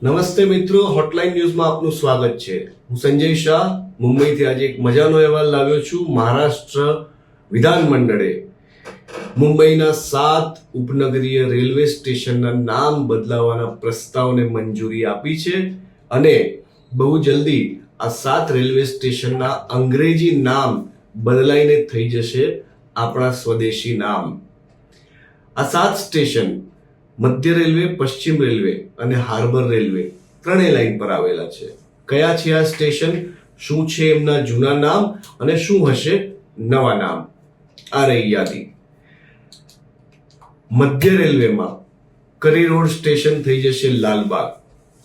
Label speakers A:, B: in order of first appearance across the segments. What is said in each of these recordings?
A: નમસ્તે મિત્રો, હોટલાઇન ન્યૂઝમાં આપનું સ્વાગત છે. હું સંજય શાહ મુંબઈથી આજે એક મજાનો અહેવાલ લાવ્યો છું. મહારાષ્ટ્ર વિધાનમંડળે મુંબઈના 7 ઉપનગરીય રેલવે સ્ટેશનના નામ બદલાવવાના પ્રસ્તાવને મંજૂરી આપી છે અને બહુ જલ્દી આ 7 રેલવે સ્ટેશનના અંગ્રેજી નામ બદલાઈને થઈ જશે આપણા સ્વદેશી નામ. આ 7 સ્ટેશન મધ્ય રેલવે, પશ્ચિમ રેલવે અને હાર્બર રેલવે ત્રણેય લાઇન પર આવેલા છે. કયા છે આ સ્ટેશન, શું છે એમના જૂના નામ અને શું હશે નવા નામ, આ રહી યાદી. મધ્ય રેલવેમાં કરી રોડ સ્ટેશન થઈ જશે લાલબાગ,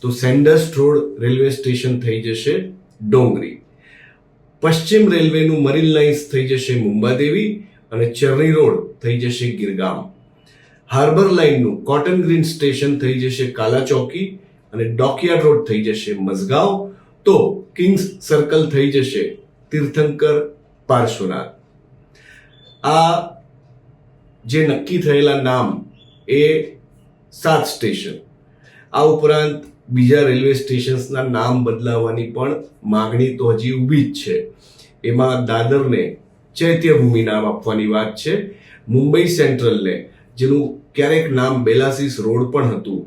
A: તો સેન્ડર્સ રોડ રેલવે સ્ટેશન થઈ જશે ડોંગરી. પશ્ચિમ રેલવેનું મરીન લાઇન્સ થઈ જશે મુંબાદેવી અને ચરણી રોડ થઈ જશે ગિરગામ. હાર્બર લાઇનનું કોટન ગ્રીન સ્ટેશન થઈ જશે કાલા ચોકી અને ડોકયાર્ડ રોડ થઈ જશે મઝગાંવ. તો કિંગ્સ સર્કલ થઈ જશે તીર્થંકર પાર્શ્વનાથ. આ જે નક્કી થયેલા નામ એ 7 સ્ટેશન. આ ઉપરાંત બીજા રેલવે સ્ટેશન્સના નામ બદલાવવાની પણ માગણી તો હજી ઊભી જ છે. એમાં દાદરને ચૈત્યભૂમિ નામ આપવાની વાત છે. મુંબઈ સેન્ટ્રલને, જેનું ક્યારેક નામ બેલાસીસ રોડ પણ હતું,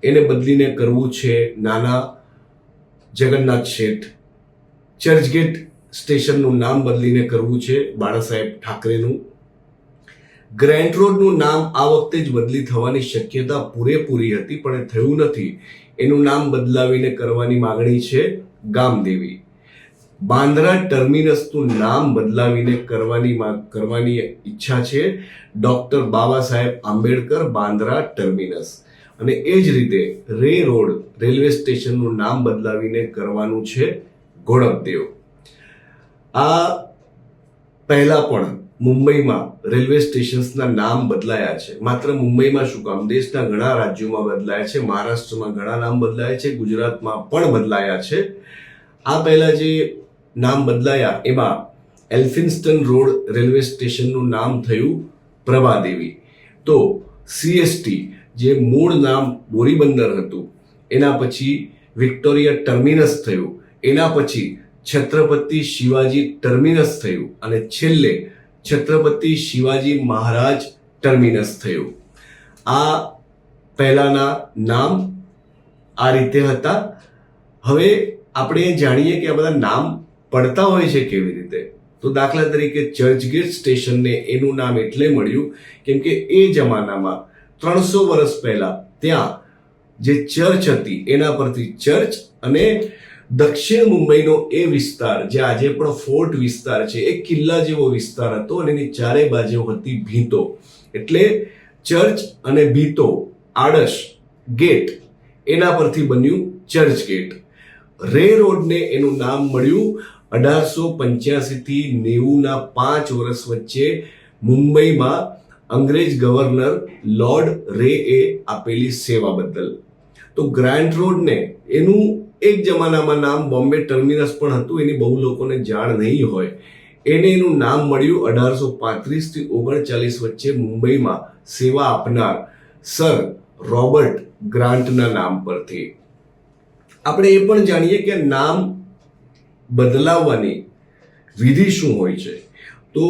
A: એને બદલીને કરવું છે નાના જગન્નાથ શેઠ. ચર્ચગેટ સ્ટેશનનું નામ બદલીને કરવું છે બાળાસાહેબ ઠાકરેનું. ગ્રેન્ટ રોડનું નામ આ વખતે જ બદલી થવાની શક્યતા પૂરેપૂરી હતી, પણ એ થયું નથી. એનું નામ બદલાવીને કરવાની માંગણી છે ગામદેવી. બાંદ્રા ટર્મિનસનું નામ બદલાવીને કરવાની ઈચ્છા છે ડોક્ટર બાબા સાહેબ આંબેડકર બાંદ્રા ટર્મિનસ. અને એ જ રીતે રે રોડ રેલવે સ્ટેશનનું નામ બદલાવીને કરવાનું છે ગોળકદેવ. આ પહેલા પણ મુંબઈમાં રેલવે સ્ટેશન્સના નામ બદલાયા છે. માત્ર મુંબઈમાં શું કામ, દેશના ઘણા રાજ્યોમાં બદલાયા છે. મહારાષ્ટ્રમાં ઘણા નામ બદલાયા છે, ગુજરાતમાં પણ બદલાયા છે. આ પહેલા જે નામ બદલાયા એમાં એલ્ફિન્સ્ટન રોડ રેલવે સ્ટેશનનું નામ થયું પ્રભાદેવી. તો સીએસટી, જે મૂળ નામ બોરીબંદર હતું, એના પછી વિક્ટોરિયા ટર્મિનસ થયું, એના પછી છત્રપતિ શિવાજી ટર્મિનસ થયું અને છેલ્લે છત્રપતિ શિવાજી મહારાજ ટર્મિનસ થયું. આ પહેલાના નામ આ રીતે હતા. હવે આપણે જાણીએ કે આ બધા નામ પડતા હોય છે કેવી રીતે. તો દાખલા તરીકે ચર્ચગેટ સ્ટેશનને એનું નામ એટલે મળ્યું કેમ કે એ જમાનામાં 300 વર્ષ પહેલા ત્યાં જે ચર્ચ હતી એના પરથી ચર્ચ, અને દક્ષિણ મુંબઈનો એ વિસ્તાર જે આજે પણ ફોર્ટ વિસ્તાર છે, એ કિલ્લા જેવો વિસ્તાર હતો અને એની ચારે બાજુ હતી ભીંતો, એટલે ચર્ચ અને ભીંતો આડશ ગેટ, એના પરથી બન્યું ચર્ચ ગેટ. રે રોડને એનું નામ મળ્યું 1885 થી 90ના 5 વર્ષ વચ્ચે મુંબઈમાં અંગ્રેજ ગવર્નર લોર્ડ રે એ આપેલી સેવા બદલ. તો ગ્રાન્ટ રોડને એનું એક જમાનામાં નામ બોમ્બે ટર્મિનસ પણ હતું, એની બહુ લોકોને જાણ નહીં હોય. એને એનું નામ મળ્યું 1835 થી 39 વચ્ચે મુંબઈમાં સેવા આપનાર સર રોબર્ટ ગ્રાન્ટના નામ પરથી. આપણે એ પણ જાણીએ કે નામ બદલાવવાની વિધિ શું હોય છે. તો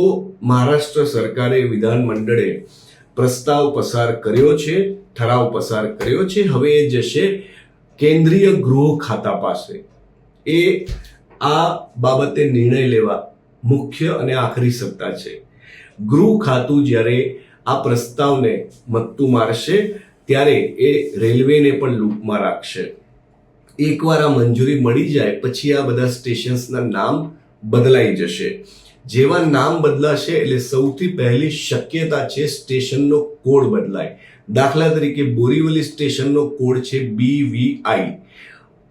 A: મહારાષ્ટ્ર સરકારે વિધાનમંડળે પ્રસ્તાવ પસાર કર્યો છે, ઠરાવ પસાર કર્યો છે. હવે એ જશે કેન્દ્રીય ગૃહ ખાતા પાસે. એ આ બાબતે નિર્ણય લેવા મુખ્ય અને આખરી સત્તા છે. ગૃહ ખાતું જ્યારે આ પ્રસ્તાવને મત્તું મારશે ત્યારે એ રેલવેને પણ લૂપમાં રાખશે. એકવાર આ મંજૂરી મળી જાય પછી આ બધા સ્ટેશન્સના નામ બદલાઈ જશે. જેવા નામ બદલાશે એટલે સૌથી પહેલી શક્યતા છે સ્ટેશનનો કોડ બદલાય. દાખલા તરીકે બોરીવલી સ્ટેશનનો કોડ છે BVI.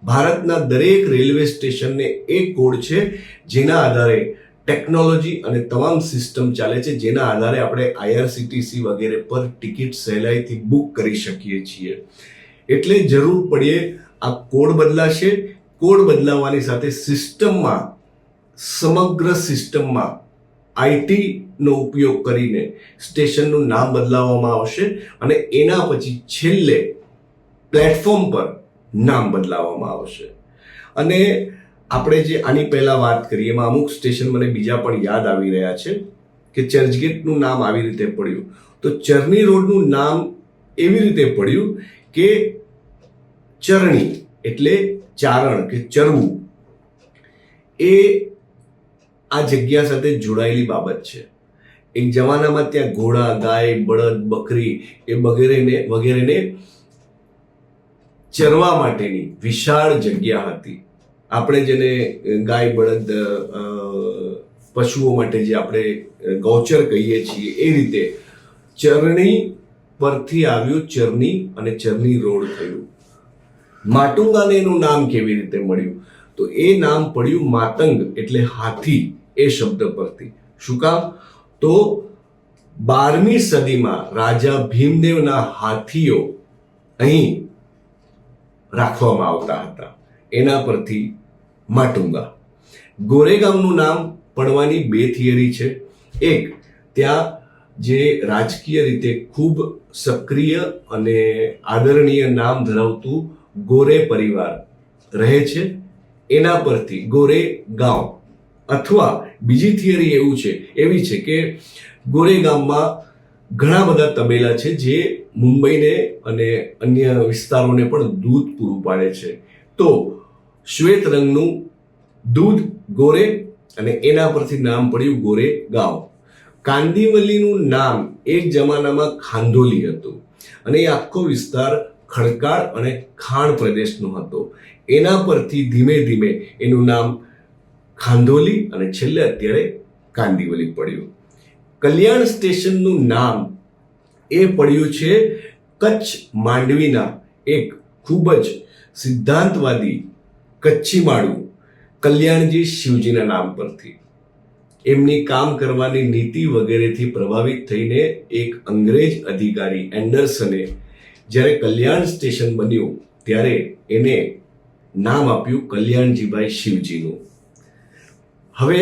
A: ભારતના દરેક રેલવે સ્ટેશનને એક કોડ છે જેના આધારે ટેકનોલોજી અને તમામ સિસ્ટમ ચાલે છે, જેના આધારે આપણે IRCTC વગેરે પર ટિકિટ સહેલાઈથી બુક કરી શકીએ છીએ. એટલે જરૂર પડે આ કોડ બદલાશે. કોડ બદલાવવાની સાથે સિસ્ટમમાં, સમગ્ર સિસ્ટમમાં IT નો ઉપયોગ કરીને સ્ટેશનનું નામ બદલાવવામાં આવશે અને એના પછી છેલ્લે પ્લેટફોર્મ પર નામ બદલાવવામાં આવશે. અને આપણે જે આની પહેલા વાત કરી એમાં અમુક સ્ટેશન મને બીજા પણ યાદ આવી રહ્યા છે કે ચર્ચગેટનું નામ આવી રીતે પડ્યું. તો ચરની રોડનું નામ એવી રીતે પડ્યું કે ચરણી એટલે ચારણ કે ચરવું એ આ જગ્યા સાથે જોડાયેલી બાબત છે. એક જમાનામાં ત્યાં ઘોડા, ગાય, બળદ, બકરી એ વગેરેને ચરવા માટેની વિશાળ જગ્યા હતી. આપણે જેને ગાય, બળદ, પશુઓ માટે જે આપણે ગૌચર કહીએ છીએ એ રીતે ચરણી પરથી આવ્યું ચરની અને ચરની રોડ થયું. માટુંગાને એનું નામ કેવી રીતે મળ્યું? તો એ નામ પડ્યું માતંગ એટલે હાથી એ શબ્દ પરથી. શું કામ? તો 12મી સદીમાં રાજા ભીમદેવના હાથીઓ અહીં રાખવામાં આવતા હતા, એના પરથી માટુંગા. ગોરેગામનું નામ પડવાની 2 થિયરી છે. એક, ત્યાં જે રાજકીય રીતે ખૂબ સક્રિય અને આદરણીય નામ ધરાવતું ગોરે પરિવાર રહે છે, એના પરથી ગોરે ગામ. અથવા બીજી થિયરી એવી છે કે ગોરેગામમાં ઘણા બધા તબેલા છે જે મુંબઈને અને અન્ય વિસ્તારોને પણ દૂધ પૂરું પાડે છે. તો શ્વેત રંગનું દૂધ ગોરે અને એના પરથી નામ પડ્યું ગોરેગાંવ. કાંદિવલીનું નામ એક જમાનામાં ખાંદોલી હતું અને એ આખો વિસ્તાર ખડકાળ અને ખાણ પ્રદેશનો હતો. એના પરથી ધીમે ધીમે એનું નામ ખાંદોલી અને છેલ્લે અત્યારે કાંદિવલી પડ્યું. કલ્યાણ સ્ટેશનનું નામ એ પડ્યું છે કચ્છ માંડવીના એક ખૂબ જ સિદ્ધાંતવાદી કચ્છી માળુ કલ્યાણજી શિવજીના નામ પરથી. એમની કામ કરવાની નીતિ વગેરેથી પ્રભાવિત થઈને એક અંગ્રેજ અધિકારી એન્ડરસને જ્યારે કલ્યાણ સ્ટેશન બન્યું ત્યારે એને નામ આપ્યું કલ્યાણજીભાઈ શિવજીનું. હવે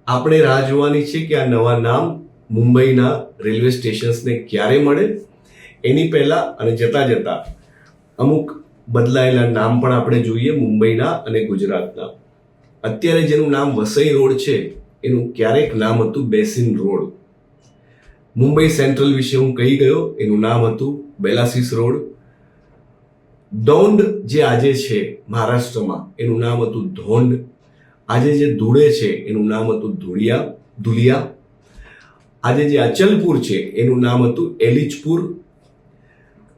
A: આપણે રાહ જોવાની છે કે આ નવા નામ મુંબઈના રેલવે સ્ટેશન્સને ક્યારે મળે. એની પહેલા અને જતા અમુક બદલાયેલા નામ પણ આપણે જોઈએ મુંબઈના અને ગુજરાતના. અત્યારે જેનું નામ વસઈ રોડ છે એનું ક્યારેક નામ હતું બેસિન રોડ. મુંબઈ સેન્ટ્રલ વિશે હું કહી ગયો, એનું નામ હતું બેલાસીસ રોડ. દોંડ જે આજે છે મહારાષ્ટ્રમાં એનું નામ હતું ધોંડ. આજે જે ધૂળે છે એનું નામ હતું ધુલિયા. આજે જે અચલપુર છે એનું નામ હતું એલિચપુર.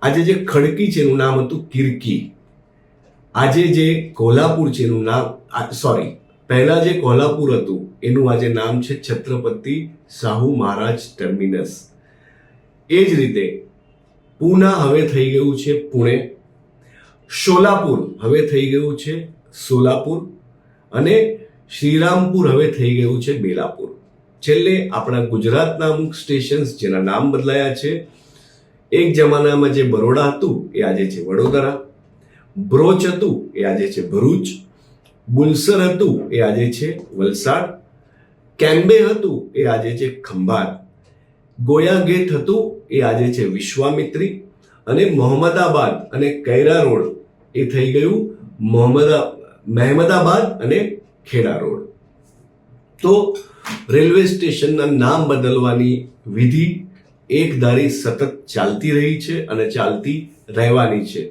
A: આજે જે ખડકી છે એનું નામ હતું કિરકી. આજે જે કોલ્હાપુર છે એનું નામ પહેલા જે કોલ્હાપુર હતું એનું આજે નામ છે છત્રપતિ સાહુ મહારાજ ટર્મિનસ. એ જ રીતે પૂના હવે થઈ ગયું છે પુણે. શોલાપુર હવે થઈ ગયું છે સોલાપુર અને શ્રીરામપુર હવે થઈ ગયું છે બેલાપુર. છેલ્લે આપણા ગુજરાતના અમુક સ્ટેશન્સ જેના નામ બદલાયા છે. એક જમાનામાં જે બરોડા હતું એ આજે છે વડોદરા. બ્રોચ હતું એ આજે છે ભરૂચ. બુલસર હતું એ આજે છે વલસાડ. કેમ્બે હતું એ આજે છે ખંભાત. ગોયા ગેટ હતું એ આજે છે વિશ્વામિત્રી. અને મોહમ્મદાબાદ અને કૈરા રોડ એ થઈ ગયું મહેમદાબાદ અને ખેડા રોડ. તો રેલવે સ્ટેશનના નામ બદલવાની વિધિ એકધારી સતત ચાલતી રહી છે અને ચાલતી રહેવાની છે.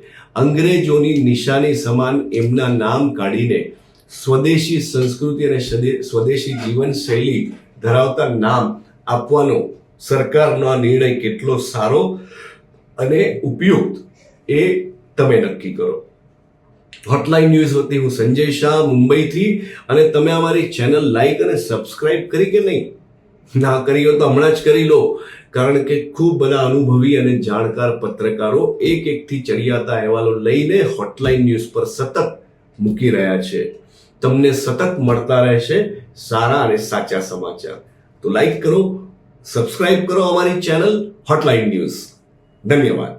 A: અંગ્રેજોની નિશાની સમાન એમના નામ કાઢીને સ્વદેશી સંસ્કૃતિ અને સ્વદેશી જીવનશૈલી ધરાવતા નામ આપવાનો સરકારનો આ નિર્ણય કેટલો સારો અને ઉપયુક્ત એ તમે નક્કી કરો. હોટલાઇન ન્યૂઝ વતી હું સંજય શાહ મુંબઈથી. અને તમે અમારી ચેનલ લાઈક અને સબસ્ક્રાઇબ કરી કે નહીં? ના કરી હોય તો હમણાં જ કરી લો, કારણ કે ખૂબ બધા અનુભવી અને જાણકાર પત્રકારો એકથી ચડિયાતા અહેવાલો લઈને હોટલાઇન ન્યૂઝ પર સતત મૂકી રહ્યા છે. તમને સતત મળતા રહેશે સારા અને સાચા સમાચાર. તો લાઈક કરો, સબસ્ક્રાઇબ કરો અમારી ચેનલ હોટલાઇન ન્યૂઝ. ધન્યવાદ.